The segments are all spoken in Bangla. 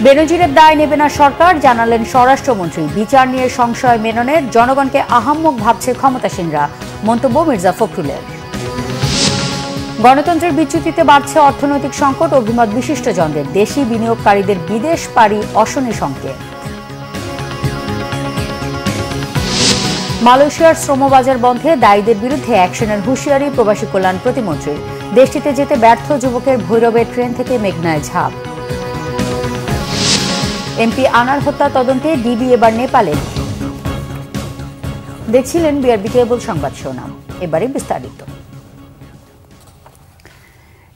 বেনজিরের দায় নেবে না সরকার, জানালেন স্বরাষ্ট্রমন্ত্রী। বিচার নিয়ে সংশয় মেননের জনগণকে আহাম্মক ভাবছে ক্ষমতাসীনরা, মন্তব্য মির্জা ফখরুলের। গণতন্ত্রের বিচ্যুতিতে বাড়ছে অর্থনৈতিক সংকট, অভিমত বিশিষ্টজনদের। দেশি বিনিয়োগকারীদের বিদেশ পাড়ি অশনি সংকেত। মালয়েশিয়ার শ্রমবাজার বন্ধে দায়ীদের বিরুদ্ধে অ্যাকশনের হুঁশিয়ারি প্রবাসী কল্যাণ প্রতিমন্ত্রীর। দেশটিতে যেতে ব্যর্থ যুবকের ভৈরবে ট্রেন থেকে মেঘনায় ঝাঁপ। এমপি আনার হত্যা তদন্তে ডিবি এবার নেপালে। দেখছিলেন বিআরবি কেবল সংবাদ শিরোনাম, এবারে বিস্তারিত।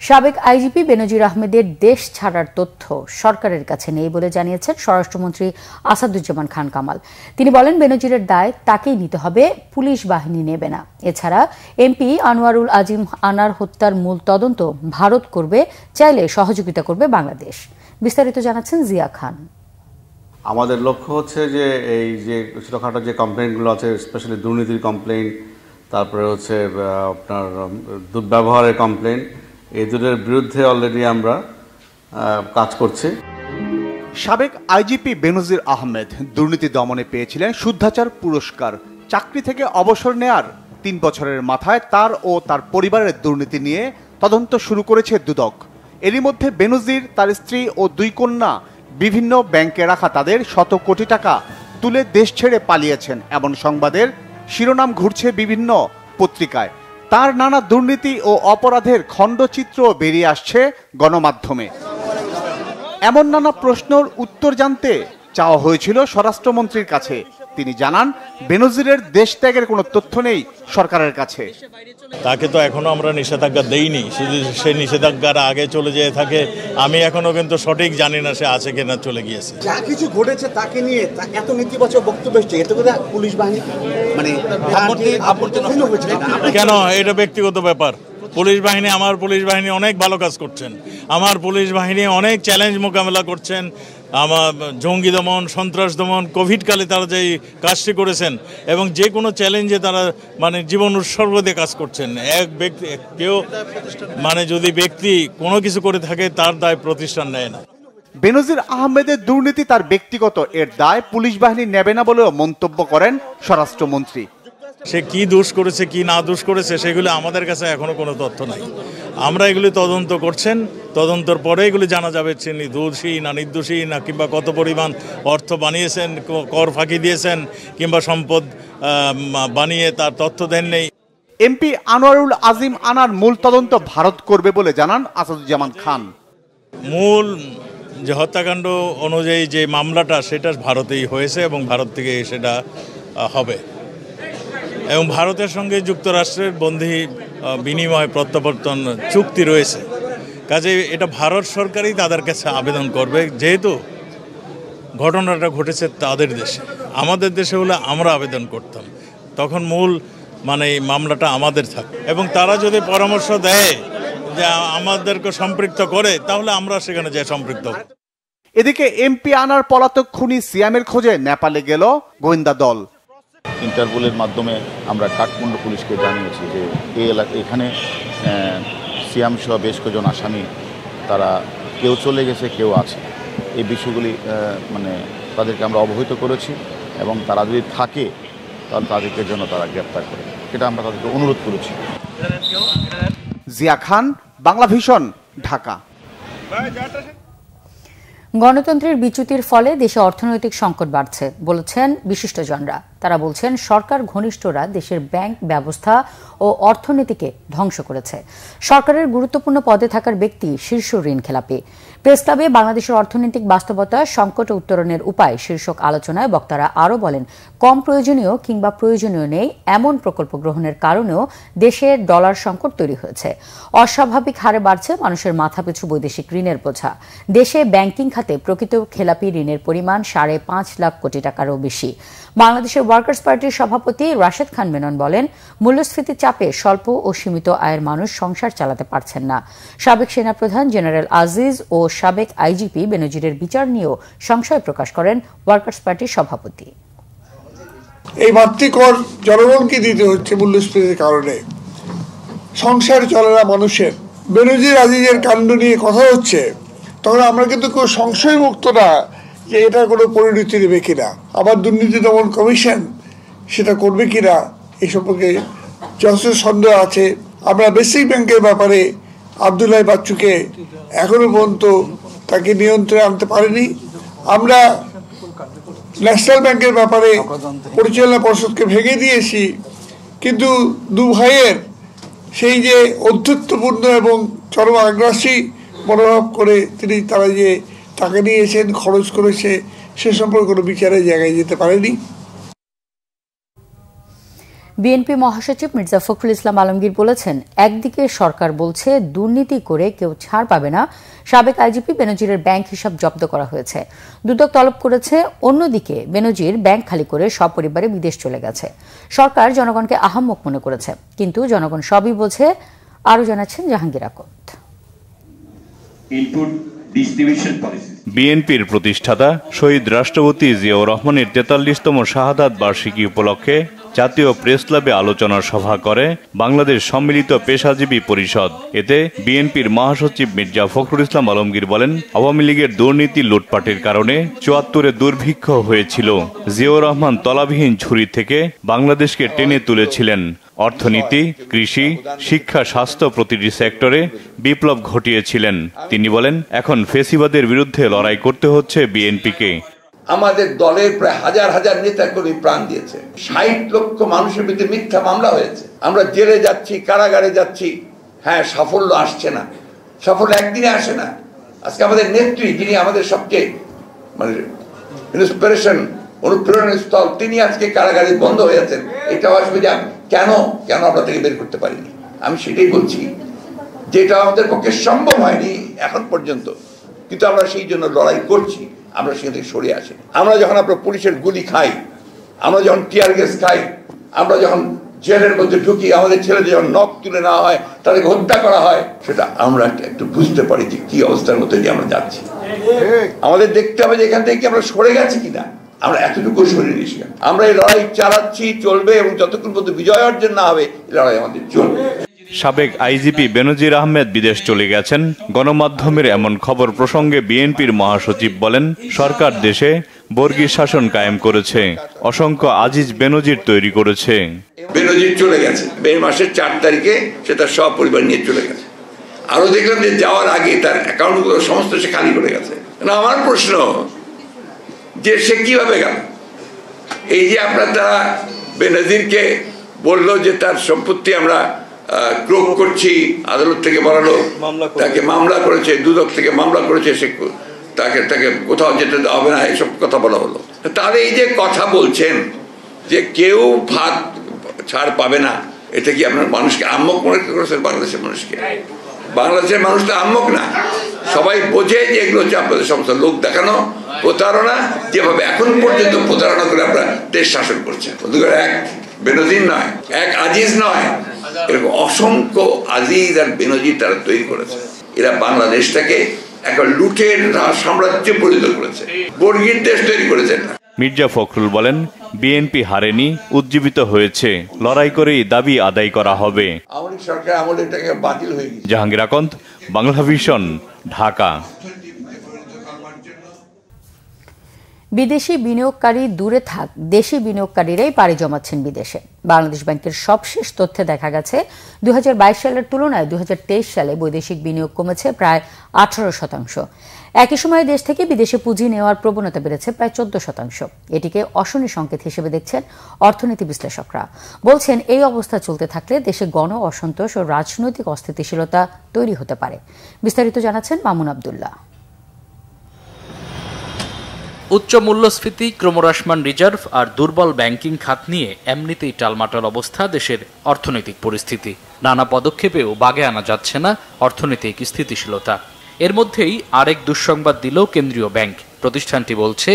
সাবেক আইজিপি বেনজির আহমেদের দেশ ছাড়ার তথ্য সরকারের কাছে নেই বলে জানিয়েছেন স্বরাষ্ট্রমন্ত্রী আসাদুজ্জামান খান কামাল। তিনি বলেন, বেনজিরের দায় তাকেই নিতে হবে, পুলিশ বাহিনী নেবে না। এছাড়া এমপি আনোয়ারুল আজিম আনার হত্যার মূল তদন্ত ভারত করবে, চাইলে সহযোগিতা করবে বাংলাদেশ। বিস্তারিত জানাচ্ছেন জিয়া খান। আমাদের লক্ষ্য হচ্ছে যে এই যে ছোটখাটো যে কমপ্লেইনগুলো আছে, স্পেশালি দুর্নীতির কমপ্লেইন, তারপরে হচ্ছে আপনার দুর্ব্যবহারের কমপ্লেইন, এই দুটোর বিরুদ্ধে অলরেডি আমরা কাজ করছি। সাবেক আইজিপি বেনজির আহমেদ দুর্নীতি দমনে পেয়েছিলেন শুদ্ধাচার পুরস্কার। চাকরি থেকে অবসর নেয়ার 3 বছরের মাথায় তার ও তার পরিবারের দুর্নীতি নিয়ে তদন্ত শুরু করেছে দুদক। এরই মধ্যে বেনজির, তার স্ত্রী ও 2 কন্যা বিভিন্ন ব্যাংকে রাখা তাদের শত কোটি টাকা তুলে দেশ ছেড়ে পালিয়েছেন, এমন সংবাদের শিরোনাম ঘুরছে বিভিন্ন পত্রিকায়। তার নানা দুর্নীতি ও অপরাধের খণ্ডচিত্র বেরিয়ে আসছে গণমাধ্যমে। এমন নানা প্রশ্নের উত্তর জানতে চাওয়া হয়েছিল স্বরাষ্ট্রমন্ত্রীর কাছে। তিনি জানান, বেনজিরের দেশ ত্যাগের কোনো তথ্য নেই সরকারের কাছে। তাকে তো এখনো আমরা নিষেধাজ্ঞা দেইনি, শুধু সেই নিষেধাজ্ঞার আগে চলে যেয়ে থাকে। আমি এখনো কিন্তু সঠিক জানি না সে আছে কিনা চলে গিয়েছে। যা কিছু ঘটেছে তাকে নিয়ে এত নেতিবাচক বক্তব্য এসছে, এতে করে পুলিশ বাহিনী মানে কেন? এটা ব্যক্তিগত ব্যাপার। পুলিশ বাহিনী, আমার পুলিশ বাহিনী অনেক ভালো কাজ করছেন। আমার পুলিশ বাহিনী অনেক চ্যালেঞ্জ মোকাবেলা করছেন। আমার জঙ্গি দমন, সন্ত্রাস দমন, কোভিডকালে তারা যেই কাজটি করেছেন এবং যে কোনো চ্যালেঞ্জে তারা মানে জীবন উৎসর্গ দিয়ে কাজ করছেন। এক ব্যক্তি কেউ মানে যদি ব্যক্তি কোনো কিছু করে থাকে তার দায় প্রতিষ্ঠান নেয় না। বেনজির আহমেদের দুর্নীতি তার ব্যক্তিগত, এর দায় পুলিশ বাহিনী নেবে না বলেও মন্তব্য করেন স্বরাষ্ট্রমন্ত্রী। সে কি দোষ করেছে কি না দোষ করেছে সেগুলো আমাদের কাছে এখনো কোনো তথ্য নাই। আমরা এগুলি তদন্ত করছেন, তদন্তর পরে এগুলি জানা যাবে তিনি দোষী না নির্দোষী, না কিংবা কত পরিমাণ অর্থ বানিয়েছেন, কর ফাঁকি দিয়েছেন, কিংবা সম্পদ বানিয়ে তার তথ্য দেন নেই। এমপি আনোয়ারুল আজিম আনার মূল তদন্ত ভারত করবে বলে জানান আসাদুজ্জামান খান। মূল যে হত্যাকাণ্ড অনুযায়ী যে মামলাটা সেটা ভারতেই হয়েছে এবং ভারত থেকে সেটা হবে এবং ভারতের সঙ্গে যুক্তরাষ্ট্রের বন্দি বিনিময় প্রত্যাবর্তন চুক্তি রয়েছে। কাজে এটা ভারত সরকারই তাদের কাছে আবেদন করবে, যেহেতু ঘটনাটা ঘটেছে তাদের দেশে। আমাদের দেশে হলে আমরা আবেদন করতাম, তখন মূল মানে মামলাটা আমাদের থাকে এবং তারা যদি পরামর্শ দেয় যে আমাদেরকে সম্পৃক্ত করে, তাহলে আমরা সেখানে যাই সম্পৃক্ত। এদিকে এমপি আনার পলাতক খুনি সিয়ামের খোঁজে নেপালে গেল গোয়েন্দা দল। ইন্টারপোলের মাধ্যমে আমরা কাঠমান্ডু পুলিশকে জানিয়েছি যে এখানে সিয়াম সহ বেশ কয়েকজন আসামি, তারা কেউ চলে গেছে, কেউ আছে। এই বিষয়গুলি মানে তাদেরকে আমরা অবহিত করেছি এবং তারা যদি থাকে তাহলে তাদেরকে জন্য তারা গ্রেপ্তার করে, সেটা আমরা তাদেরকে অনুরোধ করেছি। জিয়া খান, বাংলা ভিশন, ঢাকা। গণতন্ত্রের বিচ্যুতির ফলে দেশে অর্থনৈতিক সংকট বাড়ছে বলেছেন বিশিষ্টজনরা। তারা বলছেন, সরকার ঘনিষ্ঠরা দেশের ব্যাংক ব্যবস্থা ও অর্থনীতিকে ধ্বংস করেছে। সরকারের গুরুত্বপূর্ণ পদে থাকার ব্যক্তি শীর্ষ ঋণ খেলাপি। প্রেস ক্লাবে বাংলাদেশের অর্থনৈতিক বাস্তবতা, সংকট উত্তরণের উপায় শীর্ষক আলোচনায় বক্তারা আরও বলেন, কম প্রয়োজনীয় কিংবা প্রয়োজনীয় নেই এমন প্রকল্প গ্রহণের কারণেও দেশে ডলার সংকট তৈরি হয়েছে। অস্বাভাবিক হারে বাড়ছে মানুষের মাথাপিছু বৈদেশিক ঋণের বোঝা। দেশে ব্যাংকিং খাতে প্রকৃত খেলাপি ঋণের পরিমাণ 5.5 লাখ কোটি টাকারও বেশি। বাংলাদেশের ওয়ার্কার্স পার্টির সভাপতি রাশেদ খান মেনন বলেন, মূল্যস্ফীতির চাপে স্বল্প ও সীমিত আয়ের মানুষ সংসার চালাতে পারছেন না। সাবেক সেনাপ্রধান জেনারেল আজিজ ও সাবেক আইজিপি বেনজিরের বিচার নিয়েও সংশয় প্রকাশ করেন ওয়ার্কার্স পার্টির সভাপতি। এই মাতৃকর জনগণকে দিতে হচ্ছে মূল্যস্ফীতির কারণে, সংসার চলে না মানুষের। বেনজির আজিজের কাণ্ড নিয়ে কথা হচ্ছে, তখন আমরা কিন্তু কেউ সংশয় মুক্ত না যে এটা কোনো পরিণতি নেবে কিনা, আবার দুর্নীতি দমন কমিশন সেটা করবে কিনা এই সম্পর্কে যথেষ্ট সন্দেহ আছে। আমরা বেসিক ব্যাংকের ব্যাপারে আব্দুল্লাহ বাচ্চুকে এখনো পর্যন্ত তাকে নিয়ন্ত্রণে আনতে পারেনি। আমরা ন্যাশনাল ব্যাংকের ব্যাপারে পরিচালনা পর্ষদকে ভেঙে দিয়েছি, কিন্তু দু ভাইয়ের সেই যে অধ্যত্বপূর্ণ এবং চরম আগ্রাসী মনোভাব করে তারা যে টাকা নিয়েছেন, খরচ করেছে, সে সম্পর্কে কোনো বিচারের জায়গায় যেতে পারেনি। বিএনপি মহাসচিব মির্জা ফখরুল ইসলাম আলমগীর বলেছেন, একদিকে সরকার বলছে দুর্নীতি করে কেউ ছাড় পাবে না, সাবেক আইজিপি বেনজিরের ব্যাংক হিসাব জব্দ করা হয়েছে, দুদক তলব করেছে, অন্যদিকে বেনজির ব্যাংক খালি করে সপরিবারে বিদেশ চলে গেছে। সরকার জনগণকে আহাম্মক মনে করেছে, কিন্তু জনগণ সবই বোঝে। আরও জানাচ্ছেন জাহাঙ্গীর আকন্দ। বিএনপির প্রতিষ্ঠাতা শহীদ রাষ্ট্রপতি জিয়াউর রহমানের ৪৩তম শাহাদাত বার্ষিকী উপলক্ষে জাতীয় প্রেস ক্লাবে আলোচনা সভা করে বাংলাদেশ সম্মিলিত পেশাজীবী পরিষদ। এতে বিএনপির মহাসচিব মির্জা ফখরুল ইসলাম আলমগীর বলেন, আওয়ামী লীগের দুর্নীতি লুটপাটের কারণে ৭৪-এ দুর্ভিক্ষ হয়েছিল। জিয়াউর রহমান তলাবিহীন ঝুড়ি থেকে বাংলাদেশকে টেনে তুলেছিলেন। অর্থনীতি, কৃষি, শিক্ষা, স্বাস্থ্য প্রতিটি সেক্টরে বিপ্লব ঘটিয়েছিলেন। তিনি বলেন, এখন ফেসিবাদের বিরুদ্ধে লড়াই করতে হচ্ছে বিএনপিকে। আমাদের দলের প্রায় হাজার হাজার নেতা কর্মী প্রাণ দিয়েছে, ৬০ লক্ষ মানুষের বিরুদ্ধে মিথ্যা মামলা হয়েছে। আমরা জেলে যাচ্ছি, কারাগারে যাচ্ছি, হ্যাঁ সাফল্য আসছে না, সাফল্য একদিনে আসে না। আজকে আমাদের নেত্রী, যিনি আমাদের সবচেয়ে ইন্সপিরেশন, অনুপ্রেরণের স্থল, তিনি আজকে কারাগারে বন্ধ হয়ে আছেন। এটাও আসবে যে কেন আমরা তাকে বের করতে পারিনি। আমি সেটাই বলছি, যেটা আমাদের পক্ষে সম্ভব হয়নি এখন পর্যন্ত, কিন্তু আমরা সেই জন্য লড়াই করছি। আমরা সেখান থেকে সরে আসি। আমরা যখন আপনার পুলিশের গুলি খাই, আমরা যখন টিয়ার গ্যাস খাই, আমরা যখন জেলের মধ্যে ঢুকি, আমাদের ছেলেদের যখন নখ তুলে নেওয়া হয়, তাদেরকে হত্যা করা হয়, সেটা আমরা একটু বুঝতে পারি যে কি অবস্থার মধ্যে দিয়ে আমরা যাচ্ছি। আমাদের দেখতে হবে যে এখান থেকে কি আমরা সরে গেছি কিনা। আমরা এতটুকু সরে নিয়েছি। আমরা এই লড়াই চালাচ্ছি, চলবে, এবং যতক্ষণ পর্যন্ত বিজয় অর্জন না হবে এই লড়াই আমাদের চলবে। সাবেক আইজিপি বেনজির আহমেদ বিদেশ চলে গেছেন। গণমাধ্যমের এমন খবর প্রসঙ্গে বিএনপির মহাসচিব বলেন, সরকার দেশে বর্গী শাসন কায়েম করেছে, অসংখ্য আজিজ বেনজির তৈরি করেছে। বেনজির চলে গেছে, মে মাসের ৪ তারিখে সে তার সব পরিবার নিয়ে চলে গেছে। আরো দেখলাম যে যাওয়ার আগে তার অ্যাকাউন্টগুলো সমস্ত সে খালি করে গেছে। আমার প্রশ্ন যে সে কিভাবে গেল? এই যে আপনার তারা বেনজিরকে বললো যে তার সম্পত্তি আমরা ক্রোক করছি, আদালত থেকে বলালো, তাকে মামলা করেছে, দুদক থেকে মামলা করেছে, সে তাকে কোথাও যেতে হবে না, এসব কথা বলা হলো। তাহলে এই যে কথা বলছেন যে কেউ ভাত ছাড় পাবে না, এটা কি আপনার মানুষকে আম্মক মনে করেছেন? বাংলাদেশের মানুষকে, বাংলাদেশের মানুষ তো আম্মক না, সবাই বোঝে যে এগুলো হচ্ছে আপনাদের সমস্ত লোক দেখানো প্রতারণা, যেভাবে এখন পর্যন্ত প্রতারণা করে আপনারা দেশ শাসন করছেন। এক বেনজির নয়, এক আজিজ নয়, এরকম অসংখ্য আজিজ আর বেনজির তারা তৈরি করেছে। এরা বাংলাদেশটাকে একটা লুটের সাম্রাজ্যে পরিণত করেছে, বর্গীর দেশ তৈরি করেছেন। মির্জা ফখরুল বলেন, বিএনপি হারেনি, উজ্জীবিত হয়েছে, লড়াই করেই দাবি আদায় করা হবে। আওয়ামী সরকার আমলে এটাকে বাতিল হয়ে গেছে। জাহাঙ্গীর আকন্দ, বাংলা ভিশন, ঢাকা। বিদেশি বিনিয়োগকারী দূরে থাক, দেশি বিনিয়োগকারীরাই পাড়ি জমাচ্ছেন বিদেশে। বাংলাদেশ ব্যাংকের সবশেষ তথ্যে দেখা গেছে ২০২২ সালের তুলনায় ২০২৩ সালে বৈদেশিক বিনিয়োগ কমেছে প্রায় ১৮%। একই সময়ে দেশ থেকে বিদেশে পুঁজি নেওয়ার প্রবণতা বেড়েছে প্রায় ১৪%। এটিকে অশনি সংকেত হিসেবে দেখছেন অর্থনীতি বিশ্লেষকরা। বলছেন, এই অবস্থা চলতে থাকলে দেশে গণ অসন্তোষ ও রাজনৈতিক অস্থিতিশীলতা তৈরি হতে পারে। বিস্তারিত জানাচ্ছেন মামুন আবদুল্লাহ। উচ্চ মূল্যস্ফীতি, ক্রমহ্রাসমান রিজার্ভ আর দুর্বল ব্যাংকিং খাত নিয়ে এমনিতেই টালমাটাল অবস্থা দেশের অর্থনৈতিক পরিস্থিতি। নানা পদক্ষেপেও বাগে আনা যাচ্ছে না অর্থনৈতিক স্থিতিশীলতা। এর মধ্যেই আরেক দুঃসংবাদ দিল কেন্দ্রীয় ব্যাংক। প্রতিষ্ঠানটি বলছে,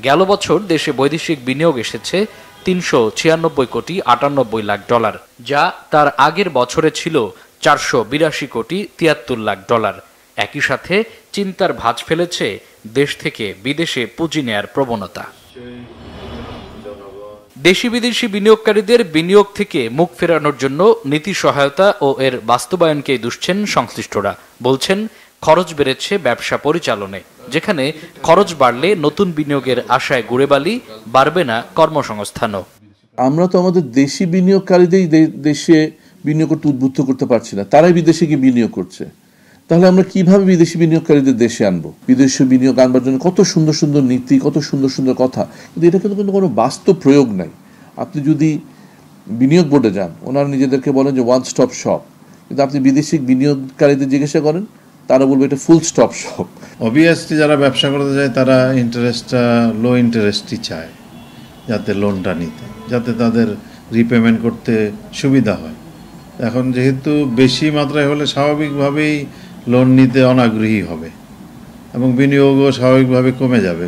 গেল বছর দেশে বৈদেশিক বিনিয়োগ এসেছে $৩৯৬ কোটি ৯৮ লাখ, যা তার আগের বছরে ছিল $৪৮২ কোটি ৭৩ লাখ। একই সাথে চিন্তার ভাঁজ ফেলেছে দেশ থেকে বিদেশে পুঁজি নেয়ার প্রবণতা। দেশি বিদেশি বিনিয়োগকারীদের বিনিয়োগ থেকে মুখ ফেরানোর জন্য নীতি সহায়তা ও এর বাস্তবায়নকেই দুষছেন সংশ্লিষ্টরা। বলছেন, খরচ বেড়েছে ব্যবসা পরিচালনায়, যেখানে খরচ বাড়লে নতুন বিনিয়োগের আশায় গুড়েবালি, বাড়বে না কর্মসংস্থানও। আমরা তো আমাদের দেশি বিনিয়োগকারীদের দেশে বিনিয়োগ করতে উদ্বুদ্ধ করতে পারছি না, তারাই বিদেশে গিয়ে বিনিয়োগ করছে। তাহলে আমরা কিভাবে বিদেশি বিনিয়োগকারীদের দেশে আনবো? বিদেশি বিনিয়োগ আনবার জন্য কত সুন্দর সুন্দর নীতি, কত সুন্দর সুন্দর কথা, কিন্তু এটা কিন্তু কোনো বাস্তব প্রয়োগ নাই। আপনি যদি বিনিয়োগ বোর্ডে যান, ওনারা নিজেদেরকে বলেন যে ওয়ান স্টপ শপ, কিন্তু আপনি বিদেশি বিনিয়োগকারীদের জিজ্ঞাসা করেন, তারা বলবে এটা ফুল স্টপ শপ। অবভিয়াসলি যারা ব্যবসা করতে চায় তারা ইন্টারেস্টটা লো ইন্টারেস্টই চায়, যাতে লোনটা নিতে, যাতে তাদের রিপেমেন্ট করতে সুবিধা হয়। এখন যেহেতু বেশি মাত্রায় হলে স্বাভাবিকভাবেই লোন নিতে অনাগ্রহী হবে এবং বিনিয়োগও স্বাভাবিকভাবে কমে যাবে।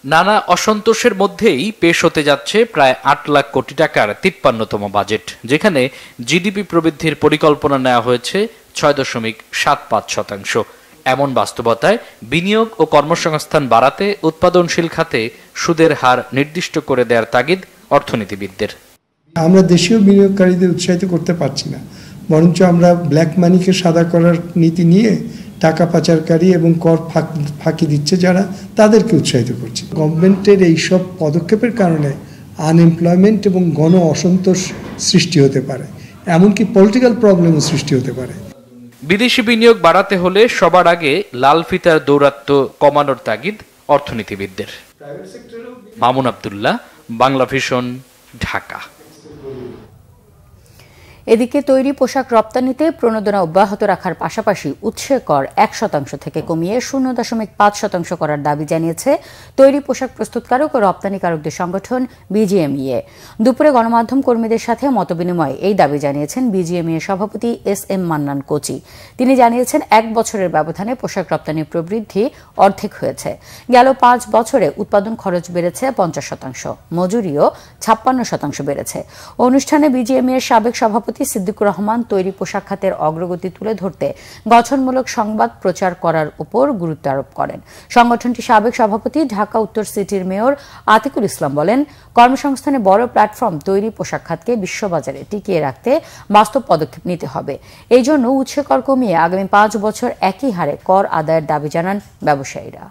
নানা অসন্তোষের মধ্যেই পেশ হতে যাচ্ছে প্রায় ৮ লাখ কোটি টাকার ৫৩তম বাজেট, যেখানে জিডিপি প্রবৃদ্ধির পরিকল্পনা নেওয়া হয়েছে ৬.৭৫%। এমন বাস্তবতায় বিনিয়োগ ও কর্মসংস্থান বাড়াতে উৎপাদনশীল খাতে সুদের হার নির্দিষ্ট করে দেওয়ার তাগিদ অর্থনীতিবিদদের। আমরা দেশীয় বিনিয়োগকারীদের উৎসাহিত করতে পারছি না, বরঞ্চ আমরা ব্ল্যাক মানিকে সাদা করার নীতি নিয়ে টাকা পাচারকারী এবং কর ফাঁকি দিচ্ছে যারা, তাদেরকে উৎসাহিত করছি। গভর্নমেন্টের এইসব পদক্ষেপের কারণে আনএমপ্লয়মেন্ট এবং গণ অসন্তোষ সৃষ্টি হতে পারে, এমনকি পলিটিক্যাল প্রবলেমও সৃষ্টি হতে পারে। বিদেশি বিনিয়োগ বাড়াতে হলে সবার আগে লাল ফিতার দৌরাত্ম্য কমানোর তাগিদ অর্থনীতিবিদদের। মামুন আব্দুল্লাহ, বাংলা ভিশন, ঢাকা। এদিকে তৈরি পোশাক রপ্তানিতে প্রণোদনা অব্যাহত রাখার পাশাপাশি উৎসের কর ১% থেকে কমিয়ে 0.৫% করার দাবি জানিয়েছে তৈরি পোশাক প্রস্তুতকারক ও রপ্তানিকারকদের সংগঠন বিজিএমইএ। দুপুরে গণমাধ্যম কর্মীদের সাথে মতবিনিময়ে এই দাবি জানিয়েছেন বিজিএমইএ সভাপতি এস.এম. মান্নান কোচি। তিনি জানিয়েছেন ১ বছরের ব্যবধানে পোশাক রপ্তানির প্রবৃদ্ধি অর্ধেক হয়েছে। গেল ৫ বছরে উৎপাদন খরচ বেড়েছে ৫০%, মজুরিও ৫৬% বেড়েছে। অনুষ্ঠানে বিজিএমইএর সাবেক সভাপতি সিদ্দিকুর রহমান তৈরি পোশাক খাতের অগ্রগতি তুলে ধরতে গঠনমূলক সংবাদ প্রচার করার উপর গুরুত্ব আরোপ করেন। সংগঠনটির সাবেক সভাপতি ঢাকা উত্তর সিটির মেয়র আতিকুল ইসলাম বলেন, কর্মসংস্থানে বড় প্ল্যাটফর্ম তৈরি পোশাক খাতকে বিশ্ববাজারে টিকিয়ে রাখতে বাস্তব পদক্ষেপ নিতে হবে। এই জন্য উৎসে কর কমিয়ে আগামী ৫ বছর একই হারে কর আদায়ের দাবি জানান ব্যবসায়ীরা।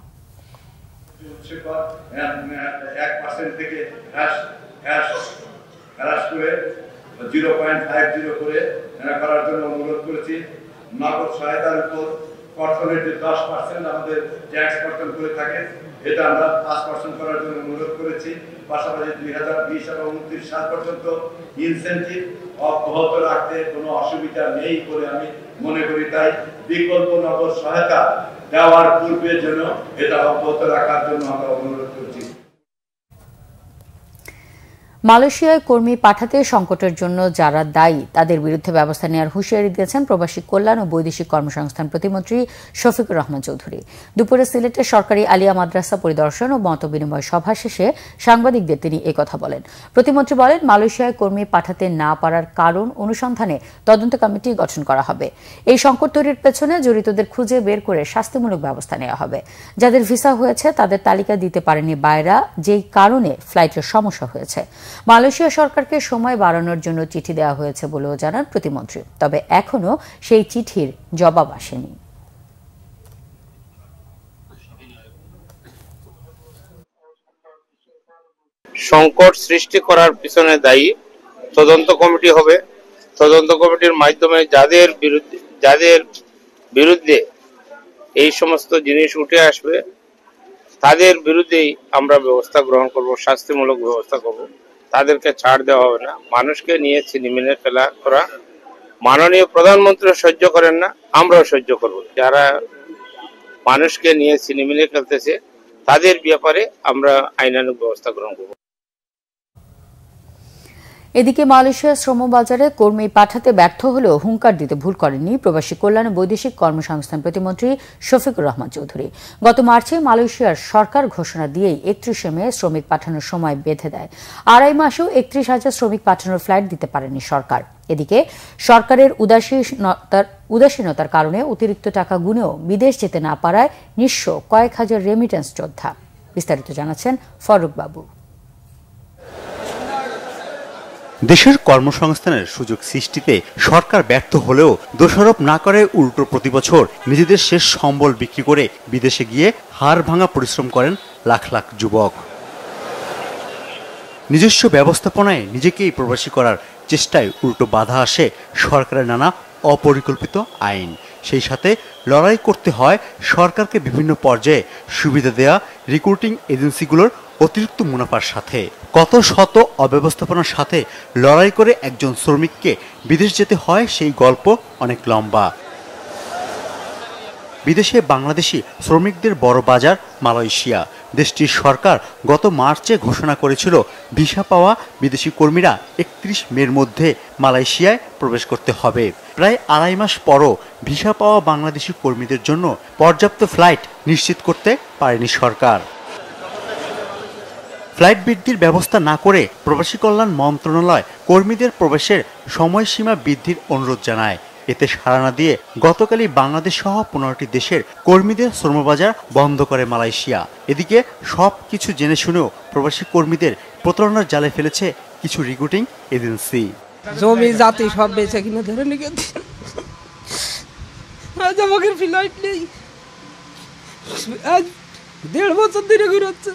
করার জন্য অনুরোধ করেছি। নগদ সহায়তার উপর কর্তনের যে 10% আমাদের ট্যাক্স কর্তন করে থাকে, এটা আমরা 5% করার জন্য অনুরোধ করেছি। পাশাপাশি 2020 এবং 29 সাল পর্যন্ত ইনসেন্টিভ অব্যাহত রাখতে কোনো অসুবিধা নেই বলে আমি মনে করি। তাই বিকল্প নগদ সহায়তা দেওয়ার পূর্বে যেন এটা অব্যাহত রাখার জন্য আমরা অনুরোধ করছি। মালয়েশিয়ায় কর্মী পাঠাতে সংকটের জন্য যারা দায়ী তাদের বিরুদ্ধে ব্যবস্থা নেওয়ার হুঁশিয়ারি দিয়েছেন প্রবাসী কল্যাণ ও বৈদেশিক কর্মসংস্থান প্রতিমন্ত্রী শফিকুর রহমান চৌধুরী। দুপুরে সিলেটে সরকারি আলিয়া মাদ্রাসা পরিদর্শন ও মতবিনিময় সভা শেষে সাংবাদিকদের তিনি একথা বলেন। প্রতিমন্ত্রী বলেন, মালয়েশিয়ায় কর্মী পাঠাতে না পারার কারণ অনুসন্ধানে তদন্ত কমিটি গঠন করা হবে। এই সংকট তৈরির পেছনে জড়িতদের খুঁজে বের করে শাস্তিমূলক ব্যবস্থা নেওয়া হবে। যাদের ভিসা হয়েছে তাদের তালিকা দিতে পারেনি বায়রা, যেই কারণে ফ্লাইটের সমস্যা হয়েছে। মালয়েশিয়া সরকারকে সময় বাড়ানোর জন্য চিঠি দেওয়া হয়েছে বলেও জানান প্রতিমন্ত্রী, তবে এখনো সেই চিঠির জবাব আসেনি। সংকট সৃষ্টি করার পিছনে দায়ী তদন্ত কমিটি হবে। তদন্ত কমিটির মাধ্যমে যাদের বিরুদ্ধে এই সমস্ত জিনিস উঠে আসবে তাদের বিরুদ্ধেই আমরা ব্যবস্থা গ্রহণ করব, শাস্তিমূলক ব্যবস্থা করব। তাদেরকে ছাড় দেওয়া হবে না। মানুষকে নিয়ে ছিনিমিনি খেলা করা মাননীয় প্রধানমন্ত্রী সহ্য করেন না, আমরাও সহ্য করব। যারা মানুষকে নিয়ে ছিনিমিনি খেলতেছে তাদের ব্যাপারে আমরা আইনানুগ ব্যবস্থা গ্রহণ করব। এদিকে মালয়েশিয়ার শ্রমবাজারে কর্মী পাঠাতে ব্যর্থ হলেও হুঙ্কার দিতে ভুল করেননি প্রবাসী কল্যাণ ও বৈদেশিক কর্মসংস্থান প্রতিমন্ত্রী শফিকুর রহমান চৌধুরী। গত মার্চে মালয়েশিয়ার সরকার ঘোষণা দিয়েই 31 মে শ্রমিক পাঠানোর সময় বেঁধে দেয়। 2.5 মাসেও 31,000 শ্রমিক পাঠানোর ফ্লাইট দিতে পারেনি সরকার। এদিকে সরকারের উদাসীনতার কারণে অতিরিক্ত টাকা গুনেও বিদেশ যেতে না পারায় নিঃস্ব কয়েক হাজার রেমিটেন্স যোদ্ধা। বিস্তারিত জানাচ্ছেন ফারুক বাবু। দেশের কর্মসংস্থানের সুযোগ সৃষ্টিতে সরকার ব্যর্থ হলেও দোষারোপ না করে উল্টো প্রতিবছর নিজেদের শেষ সম্বল বিক্রি করে বিদেশে গিয়ে হাড় ভাঙা পরিশ্রম করেন লাখ লাখ যুবক। নিজস্ব ব্যবস্থাপনায় নিজেকেই প্রবাসী করার চেষ্টায় উল্টো বাধা আসে সরকারের নানা অপরিকল্পিত আইন। সেই সাথে লড়াই করতে হয় সরকারকে বিভিন্ন পর্যায়ে সুবিধা দেয়া রিক্রুটিং এজেন্সিগুলোর অতিরিক্ত মুনাফার সাথে। কত শত অব্যবস্থাপনার সাথে লড়াই করে একজন শ্রমিককে বিদেশ যেতে হয়, সেই গল্প অনেক লম্বা। বিদেশে বাংলাদেশি শ্রমিকদের বড় বাজার মালয়েশিয়া। দেশটির সরকার গত মার্চে ঘোষণা করেছিল ভিসা পাওয়া বিদেশি কর্মীরা 31 মের মধ্যে মালয়েশিয়ায় প্রবেশ করতে হবে। প্রায় 2.5 মাস পরও ভিসা পাওয়া বাংলাদেশি কর্মীদের জন্য পর্যাপ্ত ফ্লাইট নিশ্চিত করতে পারেনি সরকার। ফ্লাইট বৃদ্ধির ব্যবস্থা না করে প্রবাসী কল্যাণ মন্ত্রণালয় কর্মীদের প্রবেশের সময়সীমা বৃদ্ধির অনুরোধ জানায়। এতে সাড়া না দিয়ে গতকালই বাংলাদেশ সহ 15টি দেশের কর্মীদের শ্রমবাজার বন্ধ করে মালয়েশিয়া। এদিকে সব কিছু জেনে শুনেও প্রবাসী কর্মীদের প্রতারণার জালে ফেলেছে কিছু রিক্রুটিং এজেন্সি। জমি জাতি সব বেঁচে কিনে ধরে নিয়ে আজ আমাকে ফ্লাইট নেই, আজ 1.5 বছর ধরে ঘুরছে।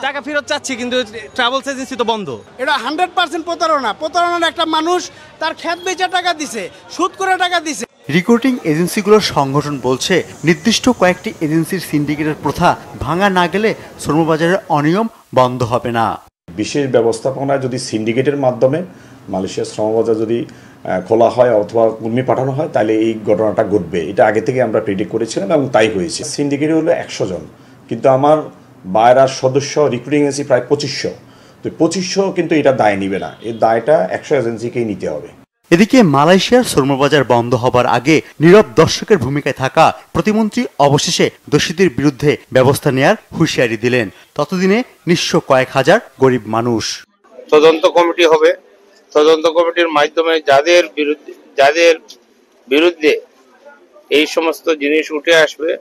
টাকা ফেরত চাচ্ছি কিন্তু ট্রাভেলস এজেন্সি তো বন্ধ। এটা 100% প্রতারণার একটা মানুষ তার খেত বেচা টাকা দিছে, সুদ করে টাকা দিছে। রিক্রুটিং এজেন্সিগুলোর সংগঠন বলছে নির্দিষ্ট কয়েকটি এজেন্সির সিন্ডিকেটের প্রথা ভাঙা না গেলে শ্রমবাজারের অনিয়ম বন্ধ হবে না। বিশেষ ব্যবস্থাপনায় যদি সিন্ডিকেটের মাধ্যমে মালয়েশিয়ার শ্রমবাজার যদি খোলা হয় অথবা কর্মী পাঠানো হয় তাহলে এই ঘটনাটা ঘটবে। এটা আগে থেকে আমরা প্রেডিক্ট করেছিলাম এবং তাই হয়েছে। সিন্ডিকেট হলো 100 জন, কিন্তু আমার বাইরের সদস্য রিক্রুটিং এজেন্সি প্রায় 2500। তো 2500 কিন্তু এটা দায় নিবে না, এই দায়টা 100 এজেন্সিকেই নিতে হবে। এদিকে মালয়েশিয়ার শ্রমবাজার বন্ধ হবার আগে নীরব দর্শকের ভূমিকায় থাকা প্রতিমন্ত্রী অবশেষে দোষীদের বিরুদ্ধে ব্যবস্থা নেয়ার হুঁশিয়ারি দিলেন। ততদিনে নিঃস্ব কয়েক হাজার গরিব মানুষ। তদন্ত কমিটি হবে, তদন্ত কমিটির মাধ্যমে যাদের বিরুদ্ধে এই সমস্ত জিনিস উঠে আসবে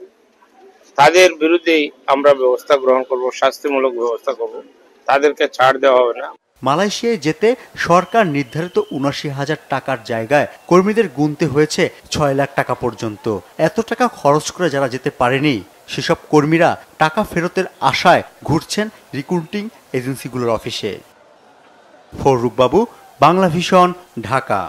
তাদের বিরুদ্ধেই আমরা ব্যবস্থা গ্রহণ করব, শাস্তিমূলক ব্যবস্থা করব, তাদেরকে ছাড় দেওয়া হবে না। মালয়েশিয়ায় যেতে সরকার নির্ধারিত ৭৯,০০০ টাকার জায়গায় কর্মীদের গুনতে হয়েছে ৬ লাখ টাকা পর্যন্ত। এত টাকা খরচ করে যারা যেতে পারেনি সেসব কর্মীরা টাকা ফেরতের আশায় ঘুরছেন রিক্রুটিং এজেন্সিগুলোর অফিসে। ফররুখ বাবু, বাংলা ভিশন, ঢাকা।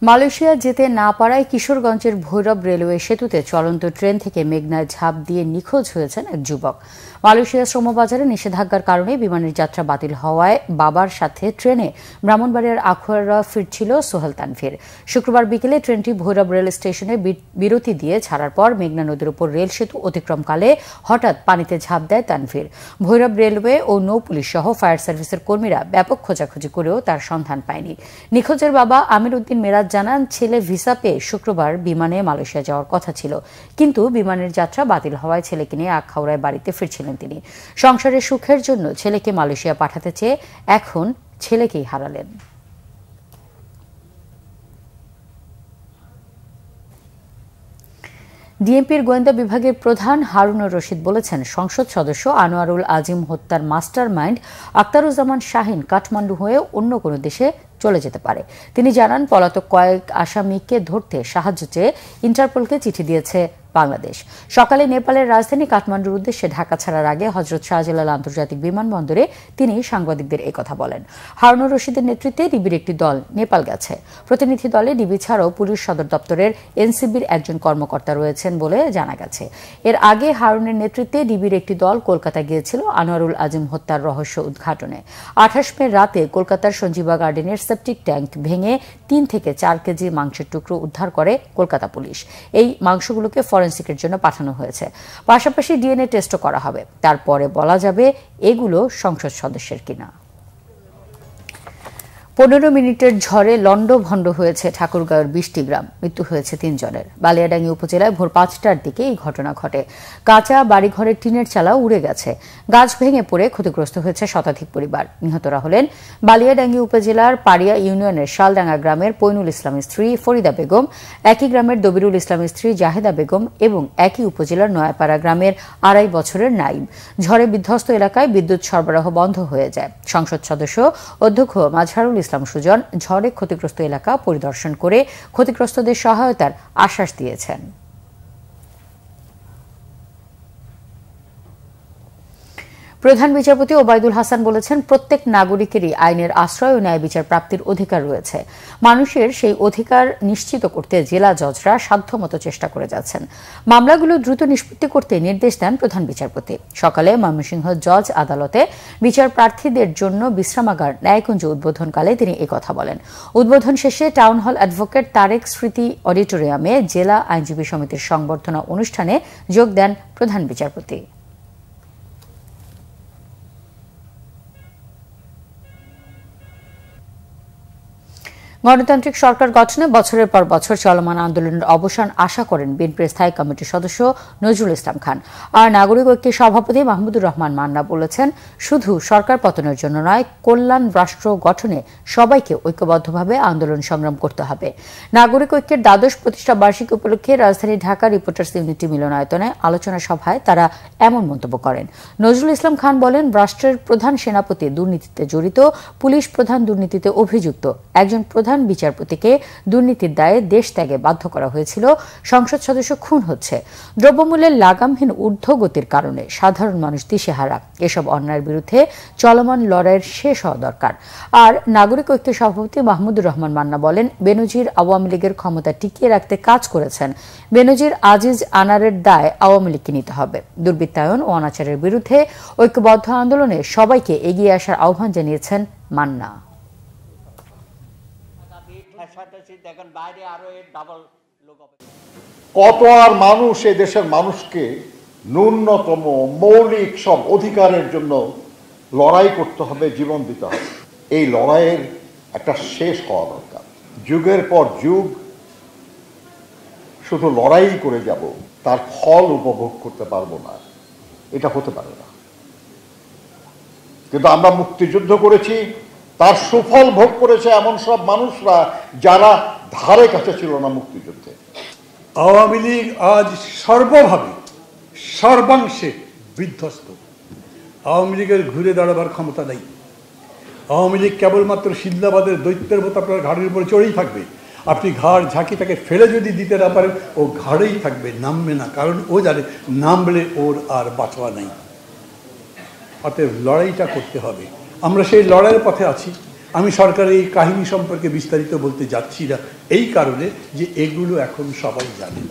মালয়েশিয়া যেতে না পারায় কিশোরগঞ্জের ভৈরব রেলওয়ে সেতুতে চলন্ত ট্রেন থেকে মেঘনায় ঝাঁপ দিয়ে নিখোঁজ হয়েছেন এক যুবক। মালয়েশিয়া শ্রমবাজারে নিষেধাজ্ঞার কারণে বিমানের যাত্রা বাতিল হওয়ায় বাবার সাথে ট্রেনে ব্রাহ্মণবাড়িয়ার আখুয়ারা ফিরছিল সোহেল তানভীর। শুক্রবার বিকেলে ট্রেনটি ভৈরব রেল স্টেশনে বিরতি দিয়ে ছাড়ার পর মেঘনা নদীর উপর রেল সেতু অতিক্রমকালে হঠাৎ পানিতে ঝাঁপ দেয় তানভীর। ভৈরব রেলওয়ে ও নৌ পুলিশ সহ ফায়ার সার্ভিসের কর্মীরা ব্যাপক খোঁজাখুঁজি করেও তার সন্ধান পায়নি। নিখোঁজের বাবা আমির উদ্দিন মেরাজ জানান, ছেলে ভিসা পেয়ে শুক্রবার বিমানে মালয়েশিয়া যাওয়ার কথা ছিল, কিন্তু বিমানের যাত্রা বাতিল হওয়ায় ছেলেকে নিয়ে আখাউড়ায় বাড়িতে ফিরছিলেন তিনি। সংসারের সুখের জন্য ছেলেকে মালয়েশিয়া পাঠাতে চেয়ে এখন ছেলেকেই হারালেন। ডিএমপির গোয়েন্দা বিভাগের প্রধান হারুনুর রশিদ বলেছেন, সংসদ সদস্য আনোয়ারুল আজিম হত্যার মাস্টার মাইন্ড আখতারুজ্জামান শাহীন কাঠমান্ডু হয়ে অন্য কোনো দেশে চলে যেতে পারে। তিনি জানান, পলাতক কয়েক আসামিকে ধরতে সাহায্য চেয়ে ইন্টারপোলকে চিঠি দিয়েছে বাংলাদেশ। সকালে নেপালের রাজধানী কাঠমান্ডুর উদ্দেশ্যে ঢাকা ছাড়ার আগে হযরত শাহজালাল আন্তর্জাতিক বিমানবন্দরে তিনি সাংবাদিকদের কথা বলেন। হারুনুর রশিদের নেতৃত্বে ডিবির একটি দল নেপাল গেছে। প্রতিনিধি দলে ডিবি ছাড়াও পুলিশ সদর দপ্তরের এনসিবির একজন কর্মকর্তা রয়েছেন বলে জানা গেছে। এর আগে হারুনের নেতৃত্বে ডিবির একটি দল কলকাতা গিয়েছিল আনোয়ারুল আজিম হত্যার রহস্য উদ্ঘাটনে। 28 মে রাতে কলকাতার সঞ্জীবা গার্ডেনের সেপটিক ট্যাঙ্ক ভেঙে 3 থেকে 4 কেজি মাংসের টুকরো উদ্ধার করে কলকাতা পুলিশ। এই মাংসগুলোকে ফরেনসিকের জন্য পাঠানো হয়েছে। পাশাপাশি ডিএনএ টেস্টও করা হবে, তারপরে বলা যাবে এগুলো সংসদ সদস্যের কিনা। 15 মিনিটের ঝড়ে লন্ডভন্ড হয়েছে ঠাকুরগাঁওয়ের 20টি গ্রাম, মৃত্যু হয়েছে 3 জনের। বালিয়াডাঙ্গি উপজেলায় ভোর 5টার দিকে এই ঘটনা ঘটে। কাঁচা বাড়িঘরের টিনের চালা উড়ে গেছে, গাছ ভেঙে পড়ে ক্ষতিগ্রস্ত হয়েছে শতাধিক পরিবার। নিহতরা হলেন বালিয়াডাঙ্গি উপজেলার পাড়িয়া ইউনিয়নের শালডাঙ্গা গ্রামের পৈনুল ইসলামের স্ত্রী ফরিদা বেগম, একই গ্রামের দবিরুল ইসলামের স্ত্রী জাহেদা বেগম এবং একই উপজেলার নয়াপাড়া গ্রামের 2.5 বছরের নাইম। ঝড়ে বিধ্বস্ত এলাকায় বিদ্যুৎ সরবরাহ বন্ধ হয়ে যায়। সংসদ সদস্য অধ্যক্ষ মাজহারুল ইসলাম সুজন ঝড়ে ক্ষতিগ্রস্ত এলাকা পরিদর্শন করে ক্ষতিগ্রস্তদের সহায়তার আশ্বাস দিয়েছেন। প্রধান বিচারপতি ওবায়দুল হাসান বলেছেন, প্রত্যেক নাগরিকেরই আইনের আশ্রয় ও ন্যায় বিচার প্রাপ্তির অধিকার রয়েছে। মানুষের সেই অধিকার নিশ্চিত করতে জেলা জজরা সাধ্যমতো চেষ্টা করে যাচ্ছেন। মামলাগুলো দ্রুত নিষ্পত্তি করতে নির্দেশ দেন প্রধান বিচারপতি। সকালে ময়মনসিংহ জজ আদালতে বিচার প্রার্থীদের জন্য বিশ্রামাগার ন্যায়কুঞ্জ উদ্বোধনকালে তিনি একথা বলেন। উদ্বোধন শেষে টাউন হল অ্যাডভোকেট তারেক স্মৃতি অডিটোরিয়ামে জেলা আইনজীবী সমিতির সংবর্ধনা অনুষ্ঠানে যোগ দেন প্রধান বিচারপতি। গণতান্ত্রিক সরকার গঠনে বছরের পর বছর চলমান আন্দোলনের অবসান আশা করেন বিএনপির স্থায়ী কমিটির সদস্য নজরুল ইসলাম খান। আর নাগরিক ঐক্যের সভাপতি মাহমুদুর রহমান মান্না বলেছেন, শুধু সরকার পতনের জন্য নয়, কল্যাণ রাষ্ট্র গঠনে সবাইকে ঐক্যবদ্ধভাবে আন্দোলন সংগ্রাম করতে হবে। নাগরিক ঐক্যের 12 প্রতিষ্ঠা বার্ষিকী উপলক্ষে রাজধানী ঢাকা রিপোর্টার্স ইউনিটি মিলনায়তনে আলোচনা সভায় তারা এমন মন্তব্য করেন। নজরুল ইসলাম খান বলেন, রাষ্ট্রের প্রধান সেনাপতি দুর্নীতিতে জড়িত, পুলিশ প্রধান দুর্নীতিতে অভিযুক্ত, একজন প্রধান বিচারপতিকে দুর্নীতির দায়ে দেশ ত্যাগে বাধ্য করা হয়েছিল, সংসদ সদস্য খুন হচ্ছে। দ্রব্যমূল্যের লাগামহীন ঊর্ধ্বগতির কারণে সাধারণ মানুষ দিশেহারা। এসব অন্যায়ের বিরুদ্ধে চলমান লড়াইয়ের শেষ হওয়া দরকার। আর নাগরিক ঐক্যের সভাপতি মাহমুদুর রহমান মান্না বলেন, বেনজির আওয়ামী লীগের ক্ষমতা টিকিয়ে রাখতে কাজ করেছেন। বেনজির আজিজ আনারের দায় আওয়ামী লীগকে নিতে হবে। দুর্বৃত্তায়ন ও অনাচারের বিরুদ্ধে ঐক্যবদ্ধ আন্দোলনে সবাইকে এগিয়ে আসার আহ্বান জানিয়েছেন মান্না। কত আর মানুষ এই দেশের মানুষকে ন্যূনতম মৌলিক সব অধিকারের জন্য লড়াই করতে হবে, জীবন দিতে হবে। এই লড়াইয়ের একটা শেষ হওয়া দরকার। যুগের পর যুগ শুধু লড়াই করে যাব, তার ফল উপভোগ করতে পারবো না, এটা হতে পারে না। কিন্তু আমরা মুক্তিযুদ্ধ করেছি, তার সুফল ভোগ করেছে এমন সব মানুষরা যারা ধারে কাছে ছিল না মুক্তিযুদ্ধে। আওয়ামী লীগ আজ সর্বভাবে সর্বাংশে বিধ্বস্ত। আওয়ামী লীগের ঘুরে দাঁড়াবার ক্ষমতা নেই। আওয়ামী লীগ কেবলমাত্র সিন্দাবাদের দৈত্যের মতো আপনার ঘাড়ের উপরে চড়েই থাকবে। আপনি ঘাড় ঝাঁকি তাকে ফেলে যদি দিতে না পারেন, ও ঘাড়েই থাকবে, নামবে না, কারণ ও জানে নামলে ওর আর বাঁচা নেই। অতএব লড়াইটা করতে হবে। আমরা সেই লড়াইয়ের পথে আছি। আমি সরকারের এই কাহিনী সম্পর্কে বিস্তারিত বলতে যাচ্ছি না, এই কারণে যে এগুলো এখন সবাই জানে।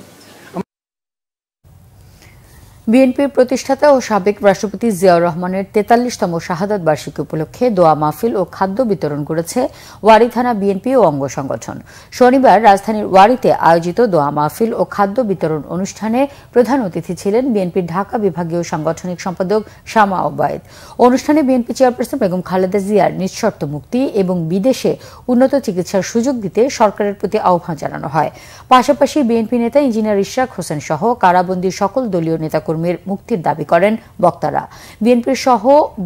বিএনপির প্রতিষ্ঠাতা ও সাবেক রাষ্ট্রপতি জিয়াউর রহমানের 43তম শাহাদাত বার্ষিকী উপলক্ষে দোয়া মাহফিল ও খাদ্য বিতরণ করেছে ওয়ারী থানা বিএনপি ও অঙ্গ সংগঠন। শনিবার রাজধানীর ওয়ারীতে আয়োজিত দোয়া মাহফিল ও খাদ্য বিতরণ অনুষ্ঠানে প্রধান অতিথি ছিলেন বিএনপির ঢাকা বিভাগীয় সাংগঠনিক সম্পাদক শামা ওবায়েদ। অনুষ্ঠানে বিএনপি চেয়ারপারসন বেগম খালেদা জিয়ার নিঃশর্ত মুক্তি এবং বিদেশে উন্নত চিকিৎসার সুযোগ দিতে সরকারের প্রতি আহ্বান জানানো হয়। পাশাপাশি বিএনপি নেতা ইঞ্জিনিয়ার ইশরাক হোসেন সহ কারাবন্দী সকল দলীয় নেতাকর্মীর মুক্তির দাবি করেন বক্তারা। বিএনপির সহ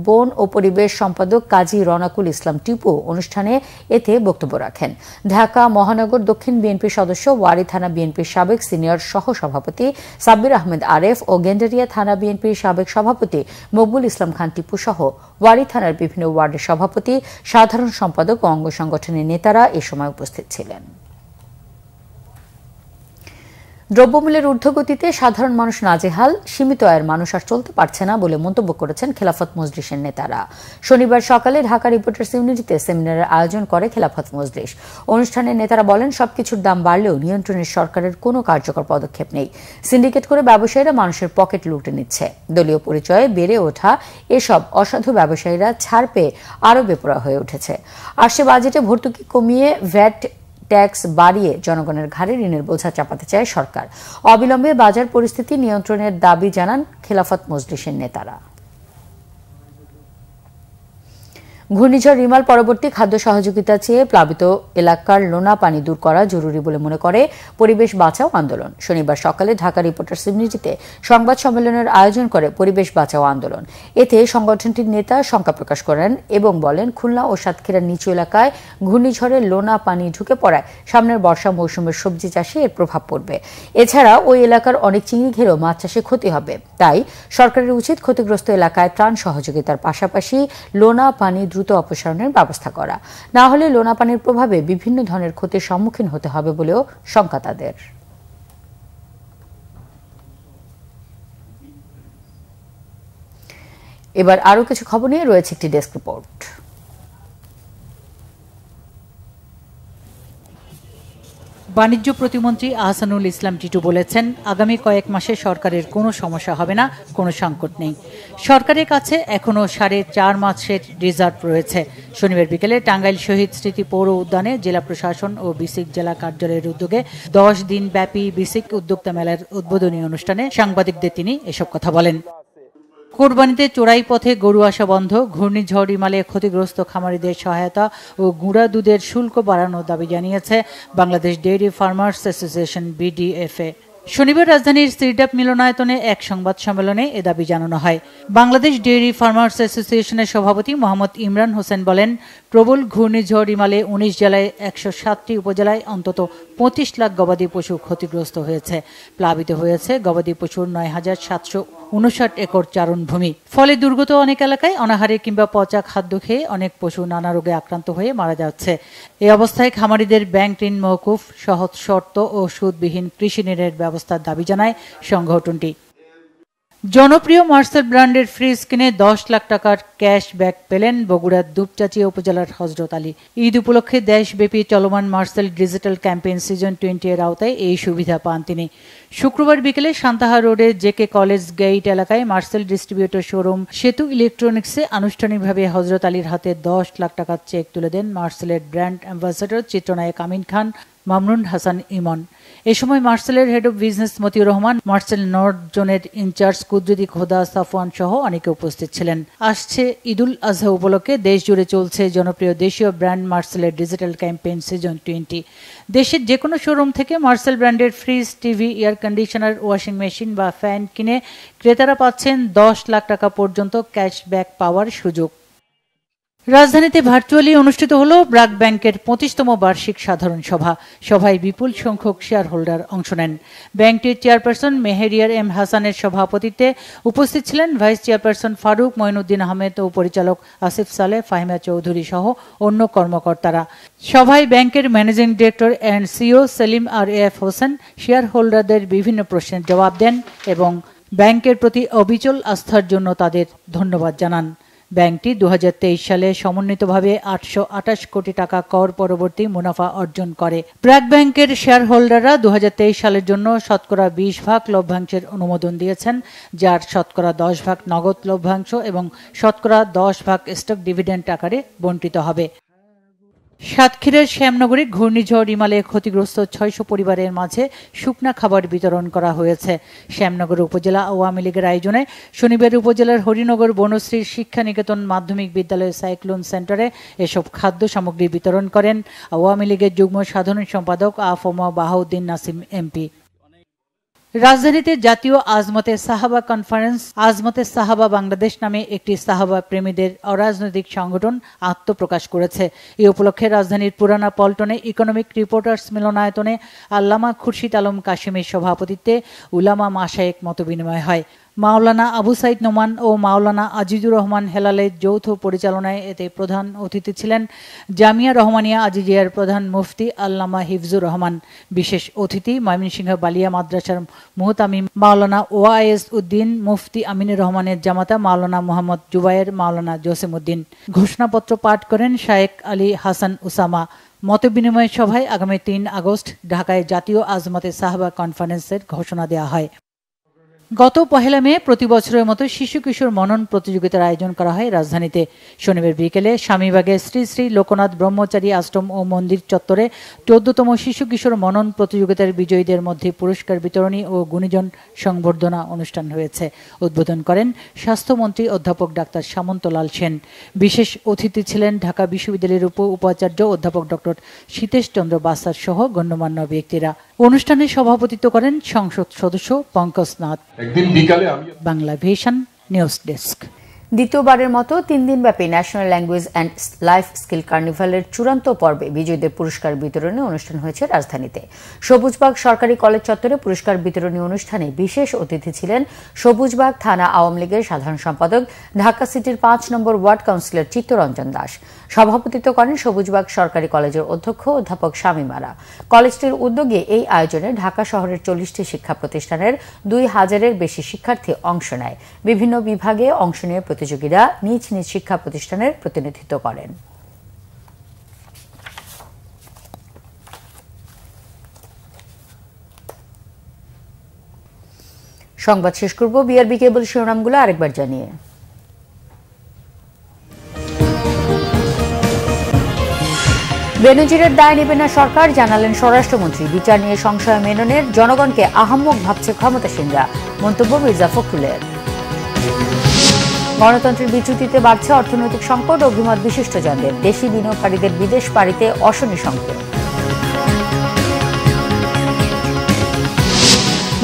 বন ও পরিবেশ সম্পাদক কাজী রনাকুল ইসলাম টিপু অনুষ্ঠানে এতে বক্তব্য রাখেন। ঢাকা মহানগর দক্ষিণ বিএনপির সদস্য, ওয়ারী থানা বিএনপির সাবেক সিনিয়র সহ সভাপতি সাব্বির আহমেদ আরেফ ও গেন্ডারিয়া থানা বিএনপির সাবেক সভাপতি মকবুল ইসলাম খান টিপু সহ ওয়ারী থানার বিভিন্ন ওয়ার্ডের সভাপতি, সাধারণ সম্পাদক ও অঙ্গ সংগঠনের নেতারা এ সময় উপস্থিত ছিলেন। দ্রব্যমূল্যের ঊর্ধ্বগতিতে সাধারণ মানুষ নাজেহাল, সীমিত আয়ের মানুষ আর চলতে পারছে না বলে মন্তব্য করেছেন খেলাফত মজলিসের নেতারা। শনিবার সকালে ঢাকা রিপোর্টার্স ইউনিটিতে সেমিনারের আয়োজন করে খেলাফত মজলিস। অনুষ্ঠানে নেতারা বলেন, সবকিছুর দাম বাড়লেও নিয়ন্ত্রণের সরকারের কোনো কার্যকর পদক্ষেপ নেই। সিন্ডিকেট করে ব্যবসায়ীরা মানুষের পকেট লুটে নিচ্ছে। দলীয় পরিচয়ে বেড়ে ওঠা এসব অসাধু ব্যবসায়ীরা ছাড় পেয়ে আরও বেপরোয়া হয়ে উঠেছে। আসছে বাজেটে ভর্তুকি কমিয়ে ভ্যাট ট্যাক্স বাড়িয়ে জনগণের ঘাড়ে ঋণের বোঝা চাপাতে চায় সরকার। অবিলম্বে বাজার পরিস্থিতি নিয়ন্ত্রণের দাবি জানান খেলাফত মজলিসের নেতারা। ঘূর্ণিঝড় রিমাল পরবর্তী খাদ্য সহযোগিতা চেয়ে প্লাবিত এলাকার লোনা পানি দূর করা জরুরি বলে মনে করে পরিবেশ বাঁচাও আন্দোলন। শনিবার সকালে ঢাকা রিপোর্টার্স ইউনিটিতে সংবাদ সম্মেলনের আয়োজন করে পরিবেশ বাঁচাও আন্দোলন। এতে সংগঠনটির নেতা শঙ্কা প্রকাশ করেন এবং বলেন, খুলনা ও সাতক্ষীরার নিচু এলাকায় ঘূর্ণিঝড়ের লোনা পানি ঢুকে পড়ায় সামনের বর্ষা মৌসুমের সবজি চাষে এর প্রভাব পড়বে। এছাড়া ওই এলাকার অনেক চিংড়ি ঘেরেও মাছ চাষে ক্ষতি হবে। তাই সরকারের উচিত ক্ষতিগ্রস্ত এলাকায় ত্রাণ সহযোগিতার পাশাপাশি লোনা পানি দ্রুত অপসারণের ব্যবস্থা করা। না হলে লোনা পানির প্রভাবে বিভিন্ন ধরনের ক্ষতির সম্মুখীন হতে হবে বলেও শঙ্কা তাদের। এবার আরো কিছু খবর নিয়ে রয়েছে একটি ডেস্ক রিপোর্ট। বাণিজ্য প্রতিমন্ত্রী আহসানুল ইসলাম টিটু বলেছেন, আগামী কয়েক মাসে সরকারের কোনো সমস্যা হবে না, কোনো সংকট নেই। সরকারের কাছে এখনো 4.5 মাসের রিজার্ভ রয়েছে। শনিবার বিকেলে টাঙ্গাইল শহীদ স্মৃতি পৌর উদ্যানে জেলা প্রশাসন ও বিসিক জেলা কার্যালয়ের উদ্যোগে 10 দিন ব্যাপী বিসিক উদ্যোক্তা মেলার উদ্বোধনী অনুষ্ঠানে সাংবাদিকদের তিনি এসব কথা বলেন। কোরবানিতে চোরাই পথে গরু আসা বন্ধ, ঘূর্ণিঝড় রিমালে ক্ষতিগ্রস্ত খামারিদের সহায়তা ও গুঁড়া দুধের শুল্ক বাড়ানোর দাবি জানিয়েছে Bangladesh dairy farmers association BDFA। শনিবার রাজধানীর সিরডাপ মিলনায়তনে এক সংবাদ সম্মেলনে এ দাবি জানানো হয়। বাংলাদেশ ডেইরি ফার্মার্স অ্যাসোসিয়েশনের সভাপতি মোহাম্মদ ইমরান হোসেন বলেন, প্রবল ঘূর্ণিঝড় রিমালে 19 জেলায় 107টি উপজেলায় অন্তত 25 লাখ গবাদি পশু ক্ষতিগ্রস্ত হয়েছে। প্লাবিত হয়েছে গবাদি পশুর 9,759 একর চারণভূমি। ফলে দুর্গত অনেক এলাকায় অনাহারে কিংবা পচা খাদ্য খেয়ে অনেক পশু নানা রোগে আক্রান্ত হয়ে মারা যাচ্ছে। এই অবস্থায় খামারিদের ব্যাংক ঋণ মওকুফ, সহজ শর্ত ও সুদবিহীন কৃষি ঋণের ব্যবস্থার দাবি জানায় সংগঠনটি। জনপ্রিয় মার্সেল ব্র্যান্ডের ফ্রিজ কিনে 10 লাখ টাকার ক্যাশ ব্যাক পেলেন বগুড়ার দুপচাচিয়া উপজেলার হযরত আলী। ঈদ উপলক্ষে দেশব্যাপী চলমান মার্সেল ডিজিটাল ক্যাম্পেইন সিজন 20 এর আওতায় এই সুবিধা পান তিনি। শুক্রবার বিকেলে সান্তাহা রোডের জেকে কলেজ গেইট এলাকায় মার্সেল ডিস্ট্রিবিউটর শোরুম সেতু ইলেকট্রনিক্সে আনুষ্ঠানিকভাবে হযরত আলীর হাতে 10 লাখ টাকার চেক তুলে দেন মার্সেলের ব্র্যান্ড অ্যাম্বাসেডর চিত্রনায়ক আমিন খান, মামুনুন হাসান ইমন। এ সময় মার্সেলের head of business Motiur Rahman, Marcel north জোনের ইনচার্জ কুদরতি খোদা সাফওয়ান সহ অনেকে উপস্থিত ছিলেন। আসছে ঈদুল আজহা উপলক্ষে দেশ জুড়ে চলছে জনপ্রিয় দেশীয় ব্র্যান্ড মার্সেলের ডিজিটাল ক্যাম্পেইন সিজন 20। দেশের যে কোনো শোরুম থেকে মার্সেল ব্র্যান্ডের fridge, TV, air conditioner, washing machine বা ফ্যান কিনে ক্রেতারা পাচ্ছেন 10 লাখ টাকা পর্যন্ত ক্যাশব্যাক পাওয়ার সুযোগ। রাজধানীতে ভার্চুয়ালি অনুষ্ঠিত হল ব্র্যাক ব্যাংকের 25তম বার্ষিক সাধারণ সভা। সভায় বিপুল সংখ্যক শেয়ার হোল্ডার অংশ নেন। ব্যাংকটির চেয়ারপারসন মেহেরিয়ার এম হাসানের সভাপতিত্বে উপস্থিত ছিলেন ভাইস চেয়ারপারসন ফারুক মঈনুদ্দিন আহমেদ ও পরিচালক আসিফ সালেহ, ফাহিমা চৌধুরী সহ অন্য কর্মকর্তারা। সভায় ব্যাংকের managing director and CEO Selim AF Hossain share হোল্ডারদের বিভিন্ন প্রশ্নের জবাব দেন এবং ব্যাংকের প্রতি অবিচল আস্থার জন্য তাদের ধন্যবাদ জানান। ব্যাংকটি 2023 সালে সমন্বিতভাবে 828 কোটি টাকা কর পরবর্তী মুনাফা অর্জন করে। ব্র্যাক ব্যাংকের শেয়ার হোল্ডাররা 2023 সালের জন্য শতকরা 20% লভ্যাংশের অনুমোদন দিয়েছেন, যার শতকরা 10% নগদ লভ্যাংশ এবং শতকরা 10% স্টক ডিভিডেন্ড আকারে বণ্টিত হবে। সাতক্ষীরার শ্যামনগরে ঘূর্ণিঝড় রিমালে ক্ষতিগ্রস্ত 600 পরিবারের মাঝে শুকনা খাবার বিতরণ করা হয়েছে। শ্যামনগর উপজেলা আওয়ামী লীগের আয়োজনে শনিবার উপজেলার হরিনগর বনশ্রী শিক্ষা নিকেতন মাধ্যমিক বিদ্যালয়ের সাইক্লোন সেন্টারে এসব খাদ্য সামগ্রী বিতরণ করেন আওয়ামী লীগের যুগ্ম সাধারণ সম্পাদক আফম বাহাউদ্দিন নাসিম MP। রাজধানীতে জাতীয় আজমতে সাহাবা কনফারেন্স আজমতে সাহাবা বাংলাদেশ নামে একটি সাহাবা প্রেমীদের অরাজনৈতিক সংগঠন আত্মপ্রকাশ করেছে। এই উপলক্ষে রাজধানীর পুরানা পল্টনে ইকোনমিক রিপোর্টার্স মিলনায়তনে আল্লামা খুরশিদ আলম কাশিমের সভাপতিত্বে উলামা মাশায়েখ মতবিনিময় হয়। মাওলানা আবু সাইদ নোমান ও মাওলানা আজিজুর রহমান হেলালের যৌথ পরিচালনায় এতে প্রধান অতিথি ছিলেন জামিয়া রহমানিয়া আজিজিয়ার প্রধান মুফতি আল্লামা হিফজুর রহমান। বিশেষ অতিথি ময়মনসিংহ বালিয়া মাদ্রাসার মুহতামিম মাওলানা ওয়াইস উদ্দিন, মুফতি আমিনুর রহমানের জামাতা মাওলানা মোহাম্মদ জুবায়ের, মাওলানা জসিমউদ্দিন। ঘোষণাপত্র পাঠ করেন শায়েখ আলী হাসান উসামা। মতবিনিময় সভায় আগামী 3 আগস্ট ঢাকায় জাতীয় আজমতে সাহাবা কনফারেন্সের ঘোষণা দেওয়া হয়। গত 1 মে প্রতি বছরের মতো শিশু কিশোর মনন প্রতিযোগিতার আয়োজন করা হয় রাজধানীতে। শনিবার বিকেলে স্বামীবাগে শ্রী শ্রী লোকনাথ ব্রহ্মচারী আশ্রম ও মন্দির চত্বরে 14তম শিশু কিশোর মনন প্রতিযোগিতার বিজয়ীদের মধ্যে পুরস্কার বিতরণী ও গুণীজন সংবর্ধনা অনুষ্ঠান হয়েছে। উদ্বোধন করেন স্বাস্থ্যমন্ত্রী অধ্যাপক ডাক্তার সামন্তলাল সেন। বিশেষ অতিথি ছিলেন ঢাকা বিশ্ববিদ্যালয়ের উপাচার্য অধ্যাপক ডক্টর সীতেশ চন্দ্র বাসার সহ গণ্যমান্য ব্যক্তিরা। অনুষ্ঠানে সভাপতিত্ব করেন সংসদ সদস্য Pankaj Nath. Bangla vision news desk. দ্বিতীয়বারের মতো 3 দিনব্যাপী national language and life skill কার্নিভালের চূড়ান্ত পর্বে বিজয়ীদের পুরস্কার বিতরণী অনুষ্ঠান হয়েছে রাজধানীতে। সবুজবাগ সরকারি কলেজ চত্বরে পুরস্কার বিতরণী অনুষ্ঠানে বিশেষ অতিথি ছিলেন সবুজবাগ থানা আওয়ামী লীগের সাধারণ সম্পাদক, ঢাকা সিটির 5 নম্বর ওয়ার্ড কাউন্সিলর চিত্তরঞ্জন দাস। সভাপতিত্ব করেন সবুজবাগ সরকারি কলেজের অধ্যক্ষ অধ্যাপক শামীম আরা। কলেজটির উদ্যোগে এই আয়োজনে ঢাকা শহরের 40টি শিক্ষা প্রতিষ্ঠানের 2000-এর বেশি শিক্ষার্থী অংশ নেয়। বিভিন্ন বিভাগে অংশ নিয়ে প্রতিযোগীরা নিজ নিজ শিক্ষা প্রতিষ্ঠানের প্রতিনিধিত্ব করেন। সংবাদ শেষ করব বিআরবি কেবল শিরোনামগুলো আরেকবার জানিয়ে। বেনজিরের দায় নেবে না সরকার, জানালেন স্বরাষ্ট্রমন্ত্রী। বিচার নিয়ে সংশয় মেননের জনগণকে আহাম্মক ভাবছে ক্ষমতাসীনরা, মন্তব্য মির্জা ফখরুলের। গণতন্ত্রের বিচ্যুতিতে বাড়ছে অর্থনৈতিক সংকট, অভিমত বিশিষ্টজনদের। দেশি বিনিয়োগকারীদের বিদেশ পাড়িতে অশনি সংকেত।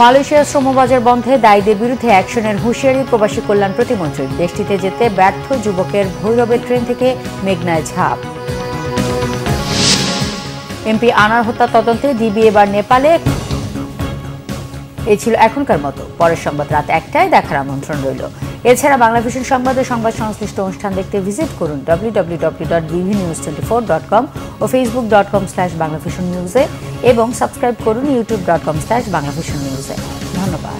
মালয়েশিয়ার শ্রমবাজার বন্ধে দায়ীদের বিরুদ্ধে অ্যাকশনের হুঁশিয়ারি প্রবাসী কল্যাণ প্রতিমন্ত্রীর। দেশটিতে যেতে ব্যর্থ যুবকের ভৈরবের ট্রেন থেকে মেঘনায় ঝাঁপ। এমপি আনার হত্যা তদন্তে ডিবি এবার নেপালে। এই ছিল এখনকার মতো। পরের সংবাদ রাত 1টায় দেখার আমন্ত্রণ রইল। এছাড়া বাংলা ভিশন সংবাদে সংবাদ সংশ্লিষ্ট অনুষ্ঠান দেখতে ভিজিট করুন www.bvnews24.com ও facebook.com/banglavisionnews এবং সাবস্ক্রাইব করুন youtube.com/banglavisionnews। ধন্যবাদ।